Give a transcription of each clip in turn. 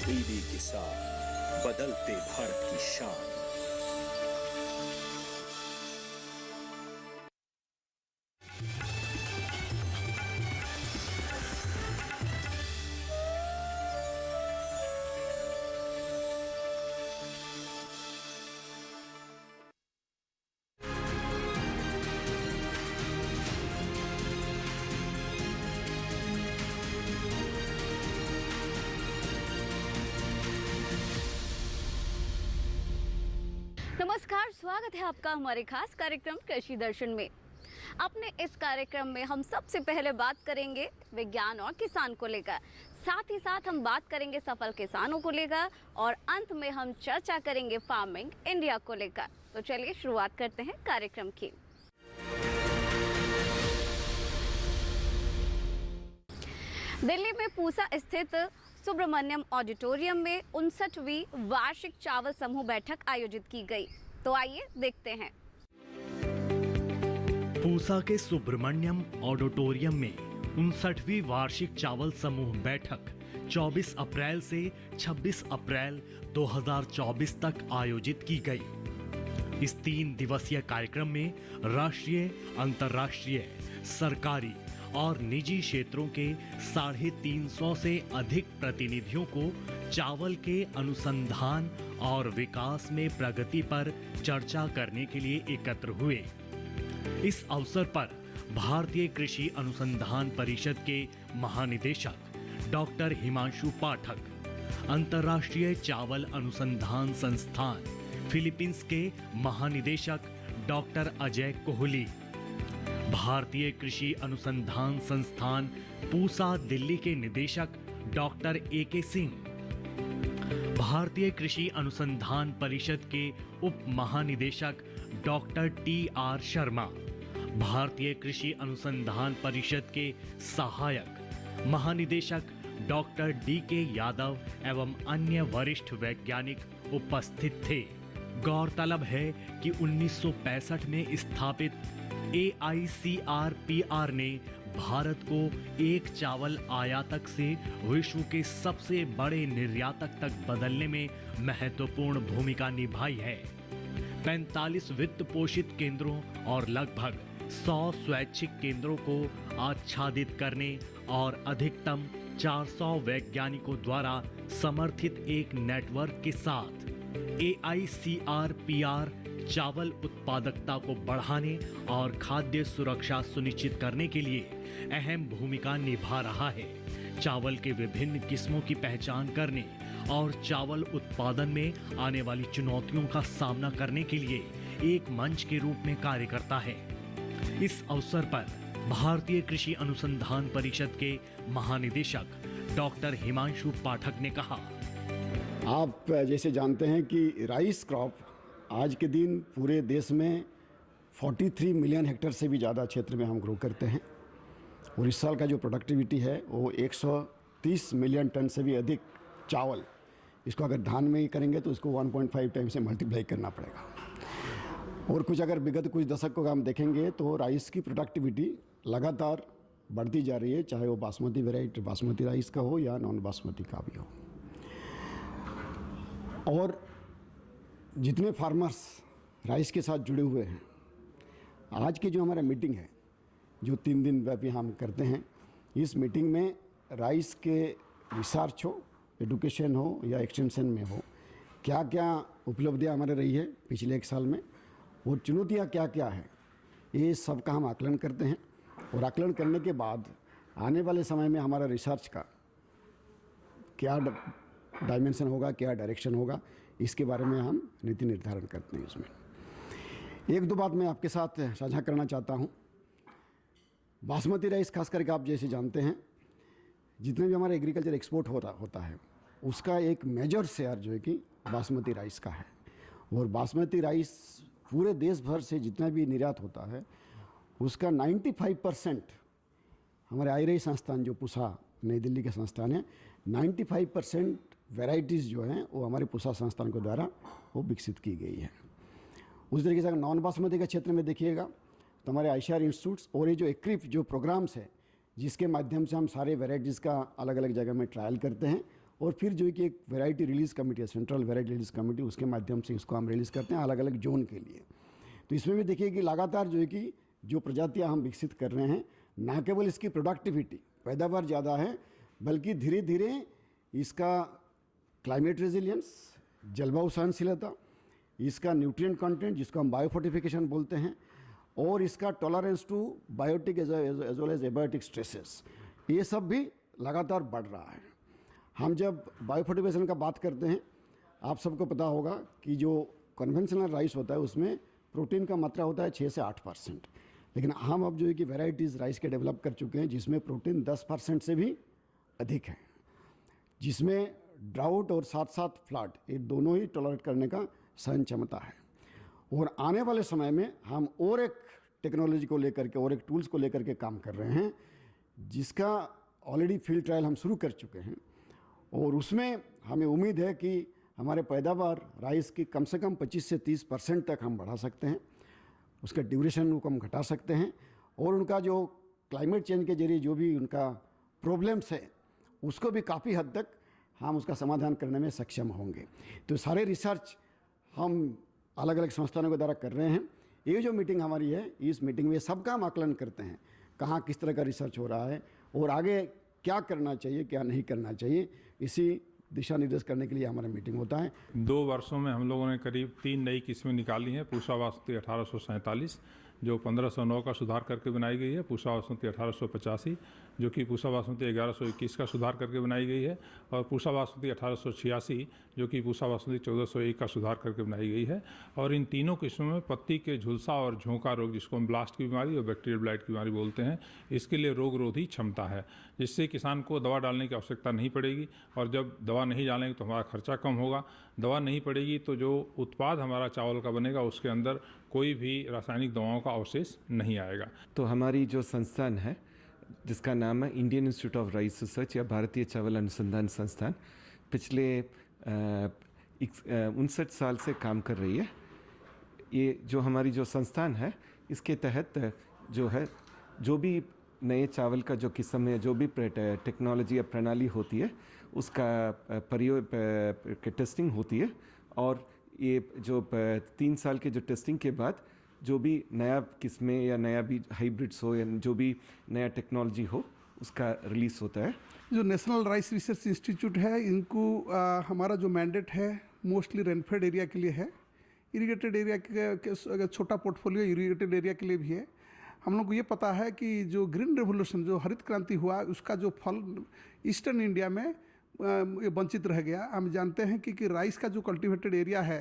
तब्दीली के साथ बदलते भारत की शान। नमस्कार, स्वागत है आपका हमारे खास कार्यक्रम कृषि दर्शन में। अपने इस कार्यक्रम में हम सबसे पहले बात करेंगे विज्ञान और किसान को लेकर, साथ ही साथ हम बात करेंगे सफल किसानों को लेकर और अंत में हम चर्चा करेंगे फार्मिंग इंडिया को लेकर। तो चलिए शुरुआत करते हैं कार्यक्रम की। दिल्ली में पूसा स्थित सुब्रमण्यम ऑडिटोरियम में 59वीं वार्षिक चावल समूह बैठक आयोजित की गई। तो आइए देखते हैं। पूसा के सुब्रमण्यम ऑडिटोरियम में 59वीं वार्षिक चावल समूह बैठक 24 अप्रैल से 26 अप्रैल 2024 तक आयोजित की गई। इस 3 दिवसीय कार्यक्रम में राष्ट्रीय, अंतर्राष्ट्रीय, सरकारी और निजी क्षेत्रों के 350 से अधिक प्रतिनिधियों को चावल के अनुसंधान और विकास में प्रगति पर चर्चा करने के लिए एकत्र हुए। इस अवसर पर भारतीय कृषि अनुसंधान परिषद के महानिदेशक डॉक्टर हिमांशु पाठक, अंतर्राष्ट्रीय चावल अनुसंधान संस्थान फिलीपींस के महानिदेशक डॉक्टर अजय कोहली, भारतीय कृषि अनुसंधान संस्थान पूसा दिल्ली के निदेशक डॉक्टर ए.के. सिंह, भारतीय कृषि अनुसंधान परिषद के उप महानिदेशक डॉक्टर टी.आर. शर्मा, भारतीय कृषि अनुसंधान परिषद के सहायक महानिदेशक डॉक्टर डी.के. यादव एवं अन्य वरिष्ठ वैज्ञानिक उपस्थित थे। गौरतलब है कि 1965 में स्थापित AICRPR ने भारत को एक चावल आयातक से विश्व के सबसे बड़े निर्यातक तक बदलने में महत्वपूर्ण भूमिका निभाई है। 45 वित्त पोषित केंद्रों और लगभग 100 स्वैच्छिक केंद्रों को आच्छादित करने और अधिकतम 400 वैज्ञानिकों द्वारा समर्थित एक नेटवर्क के साथ AICRPR चावल उत्पादकता को बढ़ाने और खाद्य सुरक्षा सुनिश्चित करने के लिए अहम भूमिका निभा रहा है। चावल के विभिन्न किस्मों की पहचान करने और चावल उत्पादन में आने वाली चुनौतियों का सामना करने के लिए एक मंच के रूप में कार्य करता है। इस अवसर पर भारतीय कृषि अनुसंधान परिषद के महानिदेशक डॉक्टर हिमांशु पाठक ने कहा, आप जैसे जानते हैं कि राइस क्रॉप आज के दिन पूरे देश में 43 मिलियन हेक्टेयर से भी ज़्यादा क्षेत्र में हम ग्रो करते हैं और इस साल का जो प्रोडक्टिविटी है वो 130 मिलियन टन से भी अधिक चावल, इसको अगर धान में ही करेंगे तो इसको 1.5 टाइम से मल्टीप्लाई करना पड़ेगा। और कुछ अगर विगत कुछ दशकों का हम देखेंगे तो राइस की प्रोडक्टिविटी लगातार बढ़ती जा रही है, चाहे वो बासमती वेराइटी बासमती राइस का हो या नॉन बासमती का भी हो। और जितने फार्मर्स राइस के साथ जुड़े हुए हैं, आज की जो हमारा मीटिंग है जो 3 दिन व्यापी हम करते हैं, इस मीटिंग में राइस के रिसर्च हो, एडुकेशन हो या एक्सटेंशन में हो, क्या क्या उपलब्धियां हमारे रही है पिछले 1 साल में और चुनौतियां क्या क्या है, ये सब का हम आकलन करते हैं। और आकलन करने के बाद आने वाले समय में हमारा रिसर्च का क्या डायमेंशन होगा, क्या डायरेक्शन होगा, इसके बारे में हम नीति निर्धारण करते हैं। इसमें 1-2 बात मैं आपके साथ साझा करना चाहता हूँ। बासमती राइस खास करके आप जैसे जानते हैं, जितने भी हमारे एग्रीकल्चर एक्सपोर्ट होता है उसका एक मेजर शेयर जो है कि बासमती राइस का है। और बासमती राइस पूरे देश भर से जितना भी निर्यात होता है उसका 95% हमारे आईआईआई संस्थान जो पूसा नई दिल्ली के संस्थान है, 95% वैरायटीज़ जो हैं वो हमारे पूसा संस्थान के द्वारा वो विकसित की गई है। उस तरीके से अगर नॉन बासमती के क्षेत्र में देखिएगा तो हमारे आईसीआर इंस्टीट्यूट्स और ये जो एक्रिप जो प्रोग्राम्स है जिसके माध्यम से हम सारे वैरायटीज़ का अलग अलग जगह में ट्रायल करते हैं और फिर जो है कि एक वैरायटी रिलीज़ कमेटी है, सेंट्रल वैरायटी रिलीज़ कमेटी, उसके माध्यम से इसको हम रिलीज़ करते हैं अलग अलग जोन के लिए। तो इसमें भी देखिए कि लगातार जो है कि जो प्रजातियाँ हम विकसित कर रहे हैं, ना केवल इसकी प्रोडक्टिविटी पैदावार ज़्यादा है, बल्कि धीरे धीरे इसका क्लाइमेट रेजिलियंस, जलवायु सहनशीलता, इसका न्यूट्रिएंट कंटेंट जिसको हम बायोफोर्टिफिकेशन बोलते हैं, और इसका tolerance to biotic as well as abiotic stresses, ये सब भी लगातार बढ़ रहा है। हम जब बायोफोर्टिफिकेशन का बात करते हैं, आप सबको पता होगा कि जो कन्वेंशनल राइस होता है उसमें प्रोटीन का मात्रा होता है 6 से 8%, लेकिन हम अब जो है कि वैरायटीज़ राइस के डेवलप कर चुके हैं जिसमें प्रोटीन 10% से भी अधिक है, जिसमें ड्राउट और साथ साथ फ्लड ये दोनों ही टॉलरेट करने का सहन क्षमता है। और आने वाले समय में हम और एक टेक्नोलॉजी को लेकर के और एक टूल्स को लेकर के काम कर रहे हैं, जिसका ऑलरेडी फील्ड ट्रायल हम शुरू कर चुके हैं, और उसमें हमें उम्मीद है कि हमारे पैदावार राइस की कम से कम 25 से 30% तक हम बढ़ा सकते हैं, उसका ड्यूरेशन को हम घटा सकते हैं, और उनका जो क्लाइमेट चेंज के जरिए जो भी उनका प्रॉब्लम्स है उसको भी काफ़ी हद तक हम उसका समाधान करने में सक्षम होंगे। तो सारे रिसर्च हम अलग अलग संस्थानों के द्वारा कर रहे हैं। ये जो मीटिंग हमारी है, इस मीटिंग में सबका हम आकलन करते हैं, कहाँ किस तरह का रिसर्च हो रहा है और आगे क्या करना चाहिए क्या नहीं करना चाहिए, इसी दिशा निर्देश करने के लिए हमारा मीटिंग होता है। 2 वर्षों में हम लोगों ने करीब 3 नई किस्में निकाली हैं। पूसा बासमती 1847 जो 1509 का सुधार करके बनाई गई है, पूसा बासमती 1885 जो कि पूसा बासमती 1121 का सुधार करके बनाई गई है, और पूसा बासमती 1886 जो कि पूसा बासमती 1401 का सुधार करके बनाई गई है। और इन तीनों किस्मों में पत्ती के झुलसा और झोंका रोग, जिसको हम ब्लास्ट की बीमारी और बैक्टीरियल ब्लाइट की बीमारी बोलते हैं, इसके लिए रोग रोधी क्षमता है, जिससे किसान को दवा डालने की आवश्यकता नहीं पड़ेगी। और जब दवा नहीं डालेंगे तो हमारा खर्चा कम होगा। दवा नहीं पड़ेगी तो जो उत्पाद हमारा चावल का बनेगा उसके अंदर कोई भी रासायनिक दवाओं का अवशेष नहीं आएगा। तो हमारी जो संस्थान है जिसका नाम है Indian institute of rice research या भारतीय चावल अनुसंधान संस्थान, पिछले 59 साल से काम कर रही है। ये जो हमारी जो संस्थान है इसके तहत जो है जो भी नए चावल का जो किस्म है, जो भी टेक्नोलॉजी या प्रणाली होती है उसका प्रयोग के टेस्टिंग होती है, और ये जो 3 साल के जो टेस्टिंग के बाद जो भी नया किस्में या नया भी हाइब्रिड्स हो या जो भी नया टेक्नोलॉजी हो उसका रिलीज़ होता है। जो नेशनल राइस रिसर्च इंस्टीट्यूट है, इनको हमारा जो मैंडेट है मोस्टली रेनफेड एरिया के लिए है। इरीगेटेड एरिया के छोटा पोर्टफोलियो इरीगेटेड एरिया के लिए भी है। हम लोग को ये पता है कि जो ग्रीन रेवोल्यूशन, जो हरित क्रांति हुआ, उसका जो फल ईस्टर्न इंडिया में वंचित रह गया। हम जानते हैं कि राइस का जो कल्टीवेटेड एरिया है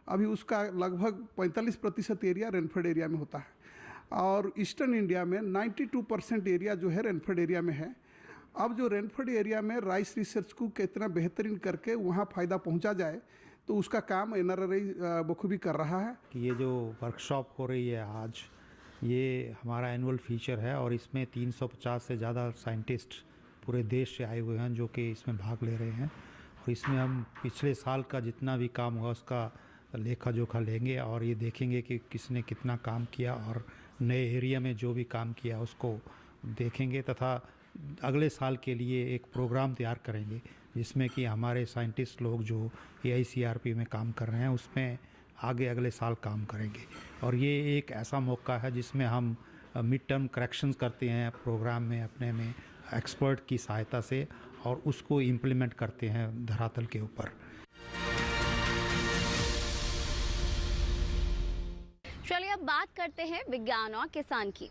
अभी उसका लगभग 45% एरिया रेनफेड एरिया में होता है, और ईस्टर्न इंडिया में 92% एरिया जो है रेनफेड एरिया में है। अब जो रेनफेड एरिया में राइस रिसर्च को कितना बेहतरीन करके वहाँ फ़ायदा पहुँचा जाए, तो उसका काम NRRI बखूबी कर रहा है। कि ये जो वर्कशॉप हो रही है आज, ये हमारा एनुअल फीचर है, और इसमें 350 से ज़्यादा साइंटिस्ट पूरे देश से आए हुए हैं जो कि इसमें भाग ले रहे हैं। और इसमें हम पिछले साल का जितना भी काम हुआ उसका लेखा जोखा लेंगे, और ये देखेंगे कि किसने कितना काम किया, और नए एरिया में जो भी काम किया उसको देखेंगे, तथा अगले साल के लिए एक प्रोग्राम तैयार करेंगे जिसमें कि हमारे साइंटिस्ट लोग जो AICRP में काम कर रहे हैं उसमें आगे अगले साल काम करेंगे। और ये एक ऐसा मौका है जिसमें हम मिड टर्म करेक्शंस करते हैं प्रोग्राम में अपने में एक्सपर्ट की सहायता से, और उसको इम्प्लीमेंट करते हैं धरातल के ऊपर। चलिए अब बात करते हैं विज्ञान और किसान की।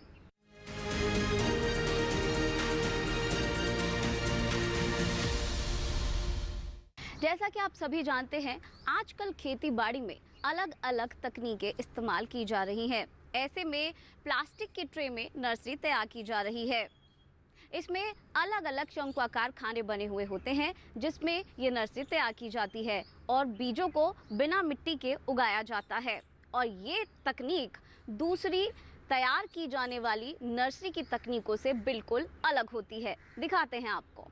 जैसा कि आप सभी जानते हैं, आजकल खेती बाड़ी में अलग अलग तकनीकें इस्तेमाल की जा रही हैं। ऐसे में प्लास्टिक के ट्रे में नर्सरी तैयार की जा रही है। इसमें अलग अलग शंक्वाकार खाने बने हुए होते हैं जिसमें ये नर्सरी तैयार की जाती है और बीजों को बिना मिट्टी के उगाया जाता है। और ये तकनीक दूसरी तैयार की जाने वाली नर्सरी की तकनीकों से बिल्कुल अलग होती है। दिखाते हैं आपको।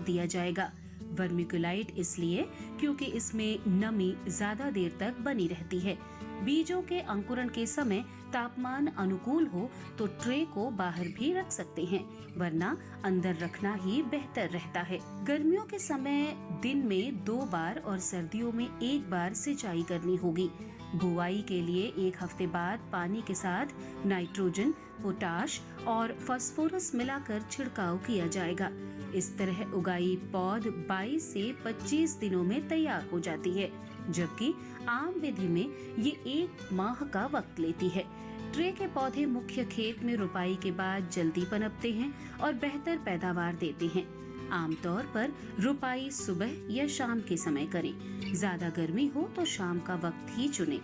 दिया जाएगा। वर्मिकुलाइट इसलिए क्योंकि इसमें नमी ज्यादा देर तक बनी रहती है। बीजों के अंकुरण के समय तापमान अनुकूल हो तो ट्रे को बाहर भी रख सकते हैं, वरना अंदर रखना ही बेहतर रहता है। गर्मियों के समय दिन में 2 बार और सर्दियों में 1 बार सिंचाई करनी होगी। बुआई के लिए 1 हफ्ते बाद पानी के साथ नाइट्रोजन, पोटाश और फास्फोरस मिलाकर छिड़काव किया जाएगा। इस तरह उगाई पौध 22 से 25 दिनों में तैयार हो जाती है, जबकि आम विधि में ये 1 माह का वक्त लेती है। ट्रे के पौधे मुख्य खेत में रोपाई के बाद जल्दी पनपते हैं और बेहतर पैदावार देते हैं। आमतौर पर रोपाई सुबह या शाम के समय करें। ज्यादा गर्मी हो तो शाम का वक्त ही चुनें।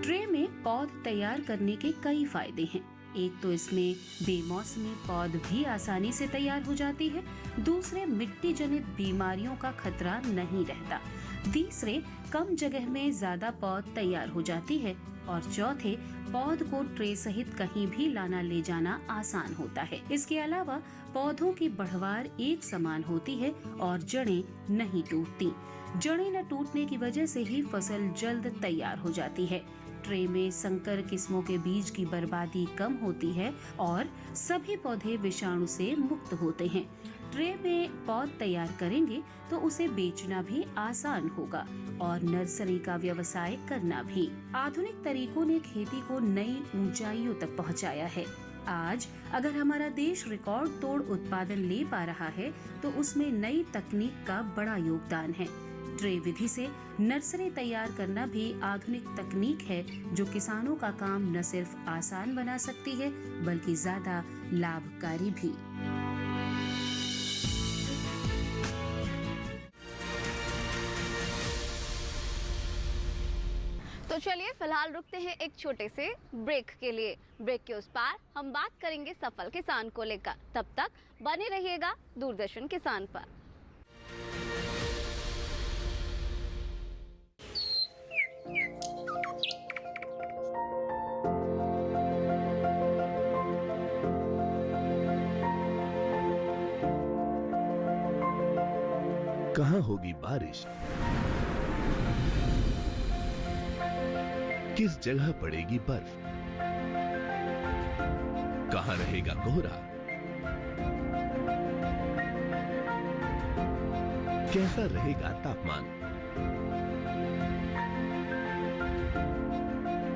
ट्रे में पौध तैयार करने के कई फायदे हैं। एक तो इसमें बेमौसमी पौध भी आसानी से तैयार हो जाती है। दूसरे, मिट्टी जनित बीमारियों का खतरा नहीं रहता। तीसरे, कम जगह में ज्यादा पौध तैयार हो जाती है। और चौथे, पौध को ट्रे सहित कहीं भी लाना ले जाना आसान होता है। इसके अलावा पौधों की बढ़वार एक समान होती है और जड़ें नहीं टूटती। जड़ें न टूटने की वजह से ही फसल जल्द तैयार हो जाती है। ट्रे में संकर किस्मों के बीज की बर्बादी कम होती है और सभी पौधे विषाणु से मुक्त होते हैं। ट्रे में पौध तैयार करेंगे तो उसे बेचना भी आसान होगा और नर्सरी का व्यवसाय करना भी। आधुनिक तरीकों ने खेती को नई ऊंचाइयों तक पहुंचाया है। आज अगर हमारा देश रिकॉर्ड तोड़ उत्पादन ले पा रहा है तो उसमें नई तकनीक का बड़ा योगदान है। ट्रे विधि से नर्सरी तैयार करना भी आधुनिक तकनीक है जो किसानों का काम न सिर्फ आसान बना सकती है बल्कि ज्यादा लाभकारी भी। तो चलिए फिलहाल रुकते हैं एक छोटे से ब्रेक के लिए। ब्रेक के उस पार हम बात करेंगे सफल किसान को लेकर। तब तक बने रहिएगा दूरदर्शन किसान पर। कहाँ होगी बारिश, किस जगह पड़ेगी बर्फ, कहाँ रहेगा कोहरा, कैसा रहेगा तापमान,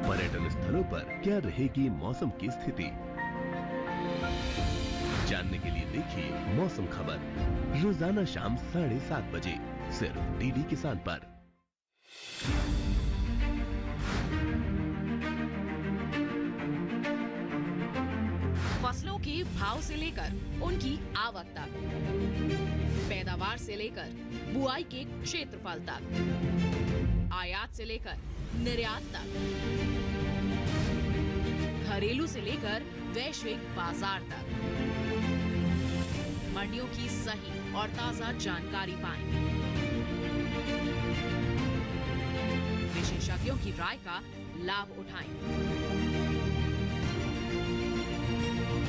पर्यटन स्थलों पर क्या रहेगी मौसम की स्थिति। जानने के लिए देखिए मौसम खबर रोजाना शाम 7:30 बजे सिर्फ डीडी किसान पर। फसलों के भाव से लेकर उनकी आवक तक, पैदावार से लेकर बुआई के क्षेत्रफल तक, आयात से लेकर निर्यात तक, घरेलू से लेकर वैश्विक बाजार तक, मंडियों की सही और ताजा जानकारी पाएं। विशेषज्ञों की राय का लाभ उठाएं।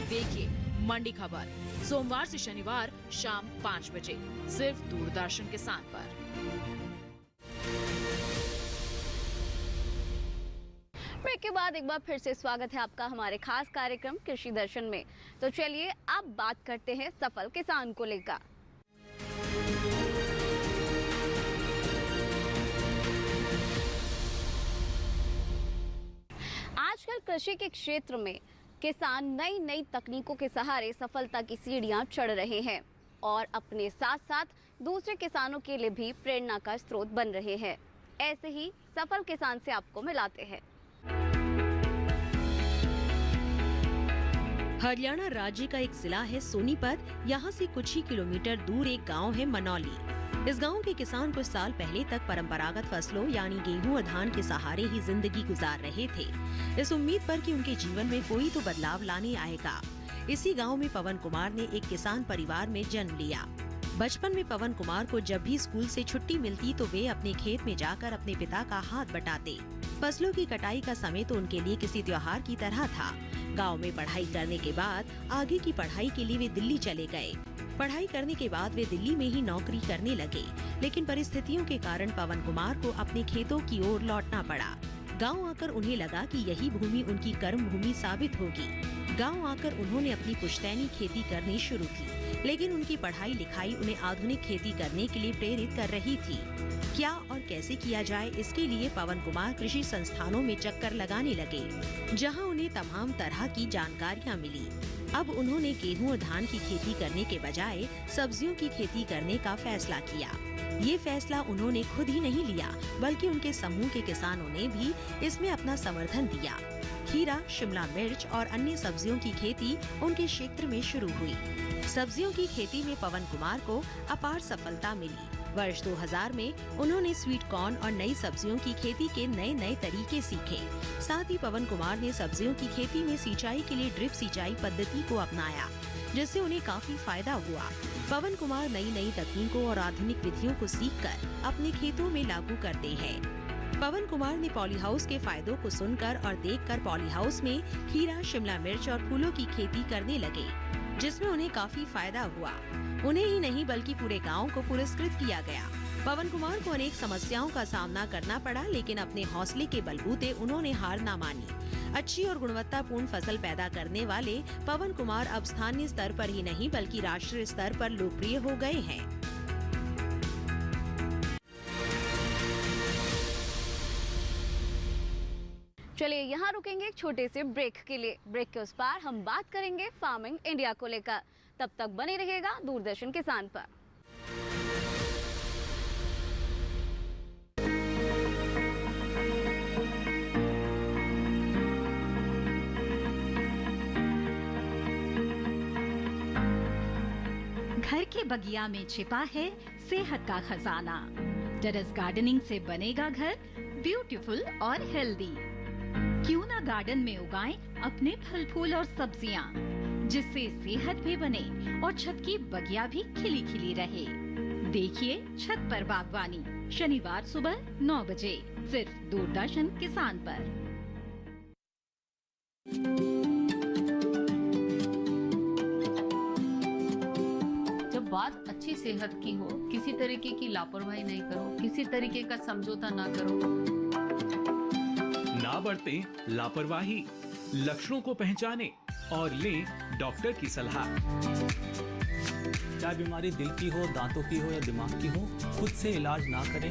देखिए मंडी खबर सोमवार से शनिवार शाम 5 बजे सिर्फ दूरदर्शन किसान पर। ब्रेक के बाद एक बार फिर से स्वागत है आपका हमारे खास कार्यक्रम कृषि दर्शन में। तो चलिए अब बात करते हैं सफल किसान को लेकर। आजकल कृषि के क्षेत्र में किसान नई नई तकनीकों के सहारे सफलता की सीढ़ियां चढ़ रहे हैं और अपने साथ साथ दूसरे किसानों के लिए भी प्रेरणा का स्रोत बन रहे हैं। ऐसे ही सफल किसान से आपको मिलाते हैं। हरियाणा राज्य का एक जिला है सोनीपत। यहाँ से कुछ ही किलोमीटर दूर एक गांव है मनौली। इस गांव के किसान कुछ साल पहले तक परंपरागत फसलों यानी गेहूं और धान के सहारे ही जिंदगी गुजार रहे थे, इस उम्मीद पर कि उनके जीवन में कोई तो बदलाव लाने आएगा। इसी गांव में पवन कुमार ने एक किसान परिवार में जन्म लिया। बचपन में पवन कुमार को जब भी स्कूल से छुट्टी मिलती तो वे अपने खेत में जाकर अपने पिता का हाथ बटाते। फसलों की कटाई का समय तो उनके लिए किसी त्योहार की तरह था। गांव में पढ़ाई करने के बाद आगे की पढ़ाई के लिए वे दिल्ली चले गए। पढ़ाई करने के बाद वे दिल्ली में ही नौकरी करने लगे, लेकिन परिस्थितियों के कारण पवन कुमार को अपने खेतों की ओर लौटना पड़ा। गांव आकर उन्हें लगा कि यही भूमि उनकी कर्म भूमि साबित होगी। गांव आकर उन्होंने अपनी पुश्तैनी खेती करनी शुरू की, लेकिन उनकी पढ़ाई लिखाई उन्हें आधुनिक खेती करने के लिए प्रेरित कर रही थी। क्या और कैसे किया जाए, इसके लिए पवन कुमार कृषि संस्थानों में चक्कर लगाने लगे, जहां उन्हें तमाम तरह की जानकारियां मिली। अब उन्होंने गेहूं और धान की खेती करने के बजाय सब्जियों की खेती करने का फैसला किया। ये फैसला उन्होंने खुद ही नहीं लिया, बल्कि उनके समूह के किसानों ने भी इसमें अपना समर्थन दिया। खीरा, शिमला मिर्च और अन्य सब्जियों की खेती उनके क्षेत्र में शुरू हुई। सब्जियों की खेती में पवन कुमार को अपार सफलता मिली। वर्ष 2000 में उन्होंने स्वीट कॉर्न और नई सब्जियों की खेती के नए तरीके सीखे। साथ ही पवन कुमार ने सब्जियों की खेती में सिंचाई के लिए ड्रिप सिंचाई पद्धति को अपनाया, जिससे उन्हें काफी फायदा हुआ। पवन कुमार नई तकनीकों और आधुनिक विधियों को सीखकर अपने खेतों में लागू करते हैं। पवन कुमार ने पॉली हाउस के फायदों को सुनकर और देखकर पॉली हाउस में खीरा, शिमला मिर्च और फूलों की खेती करने लगे, जिसमें उन्हें काफी फायदा हुआ। उन्हें ही नहीं बल्कि पूरे गांव को पुरस्कृत किया गया। पवन कुमार को अनेक समस्याओं का सामना करना पड़ा, लेकिन अपने हौसले के बलबूते उन्होंने हार ना मानी। अच्छी और गुणवत्तापूर्ण फसल पैदा करने वाले पवन कुमार अब स्थानीय स्तर पर ही नहीं बल्कि राष्ट्रीय स्तर पर लोकप्रिय हो गए हैं। चलिए यहाँ रुकेंगे एक छोटे से ब्रेक के लिए। ब्रेक के उस पार हम बात करेंगे फार्मिंग इंडिया को लेकर। तब तक बने रहिएगा दूरदर्शन किसान पर। घर के बगिया में छिपा है सेहत का खजाना। टेरेस गार्डनिंग से बनेगा घर ब्यूटीफुल और हेल्दी। क्यों ना गार्डन में उगाएं अपने फल फूल और सब्जियां, जिससे सेहत भी बने और छत की बगिया भी खिली खिली रहे। देखिए छत पर बागवानी, शनिवार सुबह 9 बजे सिर्फ दूरदर्शन किसान पर। जब बात अच्छी सेहत की हो, किसी तरीके की लापरवाही नहीं करो, किसी तरीके का समझौता ना करो। ना बरतें लापरवाही, लक्षणों को पहचानें और लें डॉक्टर की सलाह। चाहे बीमारी दिल की हो, दांतों की हो या दिमाग की हो, खुद से इलाज ना करें,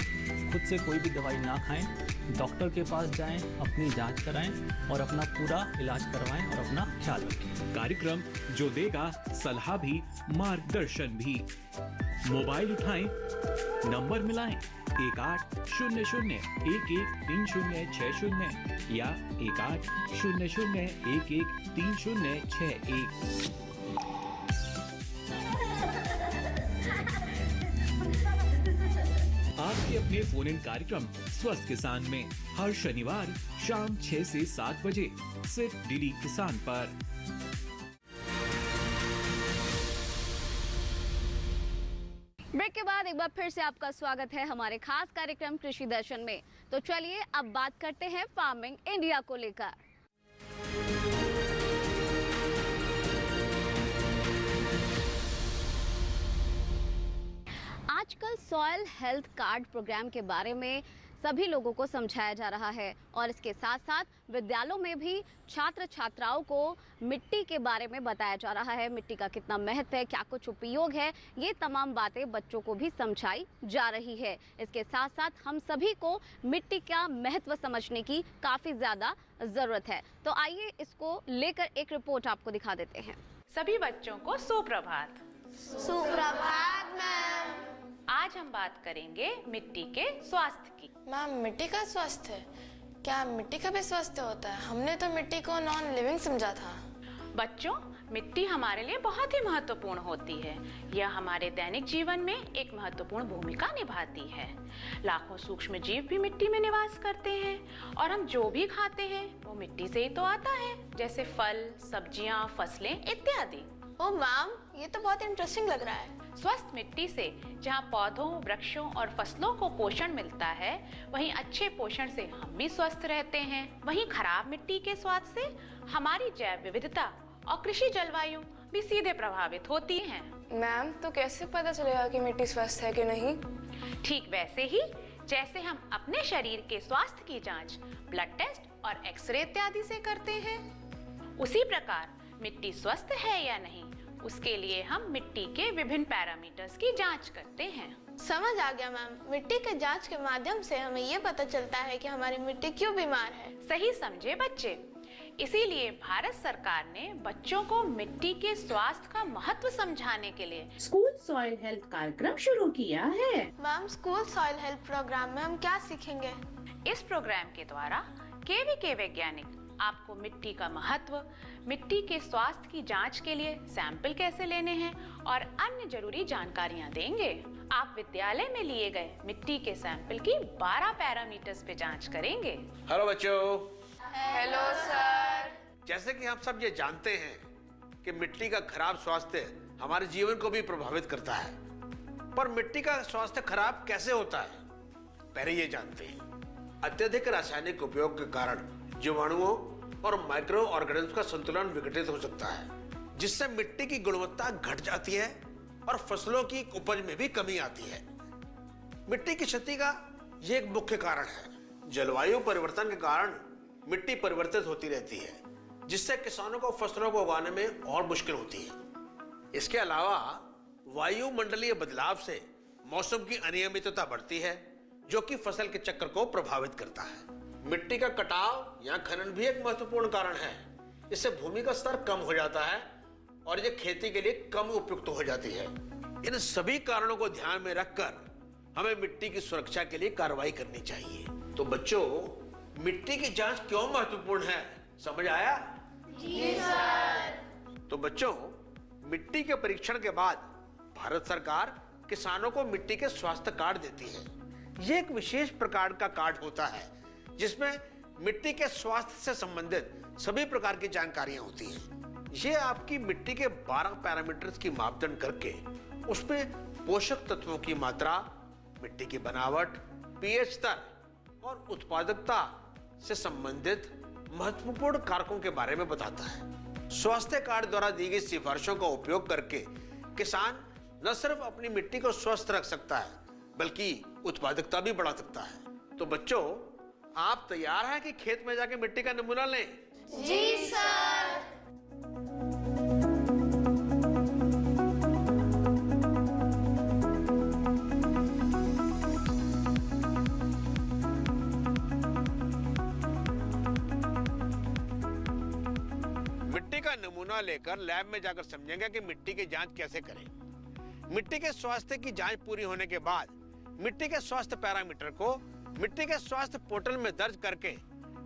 खुद से कोई भी दवाई ना खाएं, डॉक्टर के पास जाएं, अपनी जांच कराएं और अपना पूरा इलाज करवाएं और अपना ख्याल रखें। कार्यक्रम जो देगा सलाह भी मार्गदर्शन भी। मोबाइल उठाएं, नंबर मिलाएं 1800113060 या 1800113061। आपके अपने फोन इन कार्यक्रम स्वस्थ किसान में हर शनिवार शाम 6 से 7 बजे सिर्फ डीडी किसान पर। ब्रेक के बाद एक बार फिर से आपका स्वागत है हमारे खास कार्यक्रम कृषि दर्शन में। तो चलिए अब बात करते हैं फार्मिंग इंडिया को लेकर। आजकल सॉइल हेल्थ कार्ड प्रोग्राम के बारे में सभी लोगों को समझाया जा रहा है और इसके साथ साथ विद्यालयों में भी छात्र छात्राओं को मिट्टी के बारे में बताया जा रहा है। मिट्टी का कितना महत्व है, क्या कुछ उपयोग है, ये तमाम बातें बच्चों को भी समझाई जा रही है। इसके साथ साथ हम सभी को मिट्टी का महत्व समझने की काफ़ी ज़्यादा ज़रूरत है। तो आइए इसको लेकर एक रिपोर्ट आपको दिखा देते हैं। सभी बच्चों को सुप्रभात। सुप्रभात मैम। आज हम बात करेंगे मिट्टी के स्वास्थ्य की। मैम मिट्टी का स्वास्थ्य, क्या मिट्टी का भी स्वास्थ्य होता है? हमने तो मिट्टी को नॉन लिविंग समझा था। बच्चों, मिट्टी हमारे लिए बहुत ही महत्वपूर्ण होती है। यह हमारे दैनिक जीवन में एक महत्वपूर्ण भूमिका निभाती है। लाखों सूक्ष्म जीव भी मिट्टी में निवास करते हैं और हम जो भी खाते हैं वो मिट्टी से ही तो आता है, जैसे फल, सब्जियां, फसलें इत्यादि। ओ मैम, ये तो बहुत इंटरेस्टिंग लग रहा है। स्वस्थ मिट्टी से जहाँ पौधों, वृक्षों और फसलों को पोषण मिलता है, वहीं अच्छे पोषण से हम भी स्वस्थ रहते हैं। वहीं खराब मिट्टी के स्वाद से हमारी जैव विविधता और कृषि जलवायु भी सीधे प्रभावित होती हैं। मैम, तो कैसे पता चलेगा कि मिट्टी स्वस्थ है कि नहीं? ठीक वैसे ही जैसे हम अपने शरीर के स्वास्थ्य की जांच ब्लड टेस्ट और एक्सरे इत्यादि से करते हैं, उसी प्रकार मिट्टी स्वस्थ है या नहीं, उसके लिए हम मिट्टी के विभिन्न पैरामीटर्स की जांच करते हैं। समझ आ गया मैम। मिट्टी के जांच के माध्यम से हमें ये पता चलता है कि हमारी मिट्टी क्यों बीमार है। सही समझे बच्चे। इसीलिए भारत सरकार ने बच्चों को मिट्टी के स्वास्थ्य का महत्व समझाने के लिए स्कूल सॉइल हेल्थ कार्यक्रम शुरू किया है। Ma'am, school soil health program में हम क्या सीखेंगे? इस प्रोग्राम के द्वारा के वैज्ञानिक आपको मिट्टी का महत्व, मिट्टी के स्वास्थ्य की जांच के लिए सैंपल कैसे लेने हैं और अन्य जरूरी जानकारियां देंगे। आप विद्यालय में लिए गए मिट्टी के सैंपल की 12 पैरामीटर्स पे जांच करेंगे। हेलो बच्चों। Hello sir. जैसे कि हम सब ये जानते हैं कि मिट्टी का खराब स्वास्थ्य हमारे जीवन को भी प्रभावित करता है, पर मिट्टी का स्वास्थ्य खराब कैसे होता है, पहले ये जानते हैं। अत्यधिक रासायनिक उपयोग के कारण जीवाणुओं और माइक्रो ऑर्गेनिज्म का संतुलन विघटित हो सकता है, जिससे मिट्टी की गुणवत्ता घट जाती है और फसलों की उपज में भी कमी आती है। मिट्टी की क्षति का यह एक मुख्य कारण है। जलवायु परिवर्तन के कारण मिट्टी परिवर्तित होती रहती है, जिससे किसानों को फसलों को उगाने में और मुश्किल होती है। इसके अलावा वायुमंडलीय बदलाव से मौसम की अनियमितता बढ़ती है, जो कि फसल के चक्र को प्रभावित करता है। मिट्टी का कटाव या खनन भी एक महत्वपूर्ण कारण है। इससे भूमि का स्तर कम हो जाता है और ये खेती के लिए कम उपयुक्त हो जाती है। इन सभी कारणों को ध्यान में रखकर हमें मिट्टी की सुरक्षा के लिए कार्रवाई करनी चाहिए। तो बच्चों, मिट्टी की जांच क्यों महत्वपूर्ण है, समझ आया? जी सर। तो बच्चों, मिट्टी के परीक्षण के बाद भारत सरकार किसानों को मिट्टी के स्वास्थ्य कार्ड देती है। यह एक विशेष प्रकार का कार्ड होता है जिसमें मिट्टी के स्वास्थ्य से संबंधित सभी प्रकार की जानकारियां होती हैं। ये आपकी मिट्टी के 12 पैरामीटर्स की मापदंड करके उसमें पोषक तत्वों की मात्रा, मिट्टी की बनावट, पीएच स्तर और उत्पादकता से संबंधित महत्वपूर्ण कारकों के बारे में बताता है। स्वास्थ्य कार्ड द्वारा दी गई सिफारिशों का उपयोग करके किसान न सिर्फ अपनी मिट्टी को स्वस्थ रख सकता है, बल्कि उत्पादकता भी बढ़ा सकता है। तो बच्चों, आप तैयार हैं कि खेत में जाके मिट्टी का नमूना लें? जी सर। मिट्टी का नमूना लेकर लैब में जाकर समझेंगे कि मिट्टी की जांच कैसे करें। मिट्टी के स्वास्थ्य की जांच पूरी होने के बाद मिट्टी के स्वास्थ्य पैरामीटर को मिट्टी के स्वास्थ्य पोर्टल में दर्ज करके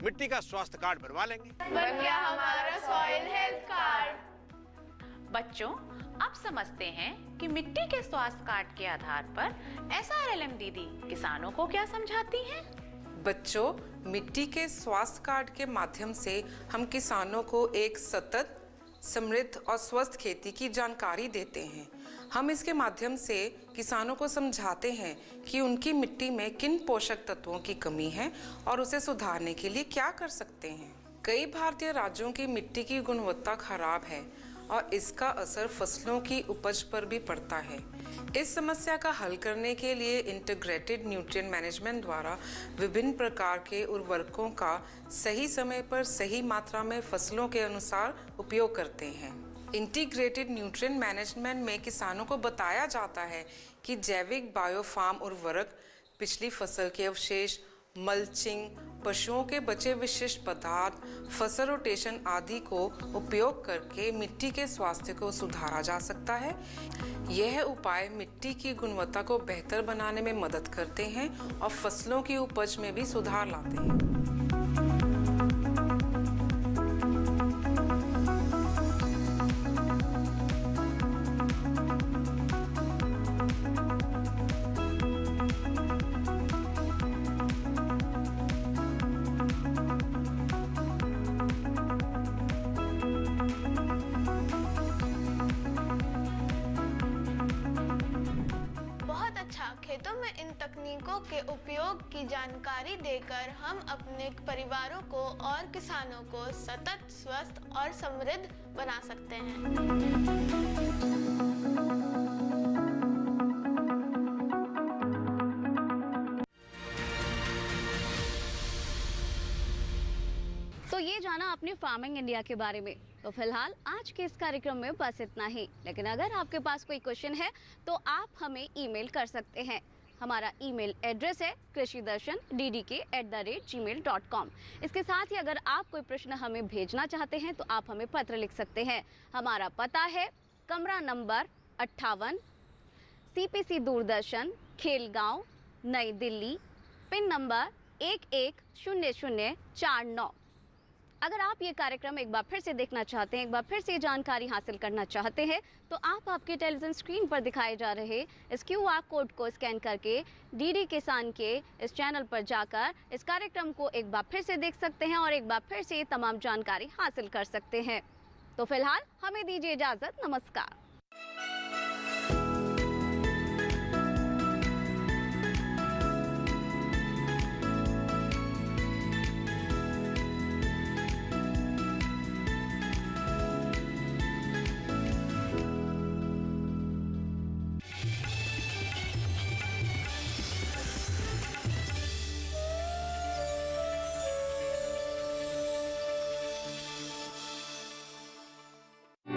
मिट्टी का स्वास्थ्य कार्ड बनवा लेंगे। बन गया हमारा सॉइल हेल्थ कार्ड। बच्चों, अब समझते हैं कि मिट्टी के स्वास्थ्य कार्ड के आधार पर SRLM दीदी किसानों को क्या समझाती हैं। बच्चों, मिट्टी के स्वास्थ्य कार्ड के माध्यम से हम किसानों को एक सतत, समृद्ध और स्वस्थ खेती की जानकारी देते हैं। हम इसके माध्यम से किसानों को समझाते हैं कि उनकी मिट्टी में किन पोषक तत्वों की कमी है और उसे सुधारने के लिए क्या कर सकते हैं। कई भारतीय राज्यों की मिट्टी की गुणवत्ता खराब है और इसका असर फसलों की उपज पर भी पड़ता है। इस समस्या का हल करने के लिए इंटीग्रेटेड न्यूट्रिएंट मैनेजमेंट द्वारा विभिन्न प्रकार के उर्वरकों का सही समय पर सही मात्रा में फसलों के अनुसार उपयोग करते हैं। इंटीग्रेटेड न्यूट्रिएंट मैनेजमेंट में किसानों को बताया जाता है कि जैविक बायोफार्म उर्वरक, पिछली फसल के अवशेष, मल्चिंग, पशुओं के बचे विशिष्ट पदार्थ, फसल रोटेशन आदि को उपयोग करके मिट्टी के स्वास्थ्य को सुधारा जा सकता है। यह उपाय मिट्टी की गुणवत्ता को बेहतर बनाने में मदद करते हैं और फसलों की उपज में भी सुधार लाते हैं। खेतों में इन तकनीकों के उपयोग की जानकारी देकर हम अपने परिवारों को और किसानों को सतत, स्वस्थ और समृद्ध बना सकते हैं। तो ये जाना आपने फार्मिंग इंडिया के बारे में। तो फिलहाल आज के इस कार्यक्रम में बस इतना ही, लेकिन अगर आपके पास कोई क्वेश्चन है तो आप हमें ईमेल कर सकते हैं। हमारा ईमेल एड्रेस है krishidarshan@gmail.com। इसके साथ ही अगर आप कोई प्रश्न हमें भेजना चाहते हैं तो आप हमें पत्र लिख सकते हैं। हमारा पता है कमरा नंबर 58, CPC दूरदर्शन, खेलगांव, नई दिल्ली, पिन नंबर 110049। अगर आप ये कार्यक्रम एक बार फिर से देखना चाहते हैं, एक बार फिर से जानकारी हासिल करना चाहते हैं, तो आप आपके टेलीविज़न स्क्रीन पर दिखाए जा रहे इस QR कोड को स्कैन करके DD किसान के इस चैनल पर जाकर इस कार्यक्रम को एक बार फिर से देख सकते हैं और एक बार फिर से तमाम जानकारी हासिल कर सकते हैं। तो फिलहाल हमें दीजिए इजाज़त। नमस्कार।